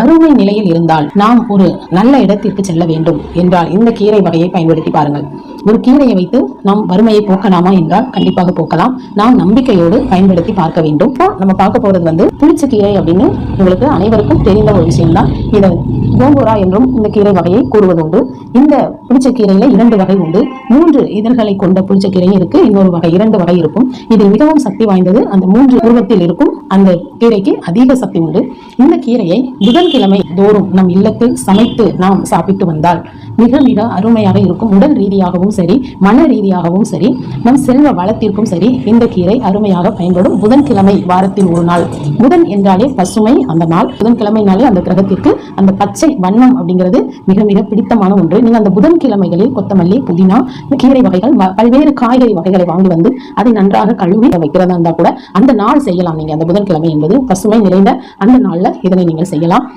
வறுமை நிலையில் இருந்தால் நாம் ஒரு நல்ல இடத்திற்கு செல்ல வேண்டும் என்றால் இந்த கீரை வகையை பயன்படுத்தி பாருங்கள். ஒரு கீரையை வைத்து நாம் வறுமையை போக்கலாமா என்றால் கண்டிப்பாக போக்கலாம். நாம் நம்பிக்கையோடு பயன்படுத்தி பார்க்க வேண்டும். நம்ம பார்க்க போறது புளிச்ச கீரை அப்படின்னு உங்களுக்கு அனைவருக்கும் தெரிந்த ஒரு விஷயம்தான். இதை கோங்கோரா என்றும் இந்த கீரை வகையை கூறுவது உண்டு. இந்த புளிச்ச கீரையில 2 வகை உண்டு. 3 இதழ்களை கொண்ட புளிச்ச கீரையும் இருக்கு, இன்னொரு வகை 2 வகை இருக்கும். இது மிகவும் சக்தி வாய்ந்தது. அந்த 3 உருவத்தில் இருக்கும் அந்த கீரைக்கு அதிக சக்தி உண்டு. இந்த கீரையை புதன்கிழமை தோறும் நம் இல்லத்தில் சமைத்து நாம் சாப்பிட்டு வந்தால் மிக மிக அருமையாக இருக்கும். உடல் ரீதியாகவும் சரி, மன ரீதியாகவும் சரி, நம் செல்வ வளத்திற்கும் சரி இந்த கீரை அருமையாக பயன்படும். புதன்கிழமை வாரத்தில் ஒரு நாள். புதன் என்றாலே பசுமை அந்த நாள். புதன்கிழமைனாலே அந்த கிரகத்திற்கு அந்த பச்சை வண்ணம் அப்படிங்கிறது மிக மிக பிடித்தமான ஒன்று. நீங்க அந்த புதன்கிழமைகளில் கொத்தமல்லி, புதினா, கீரை வகைகள், பல்வேறு காய்கறி வகைகளை வாங்கி வந்து அதை நன்றாக கழுவி வைக்கிறதா இருந்தா கூட அந்த நாள் செய்யலாம். நீங்க அந்த புதன்கிழமை என்பது பசுமை நிறைந்த அந்த நாள்ல இதனை நீங்கள் செய்யலாம்.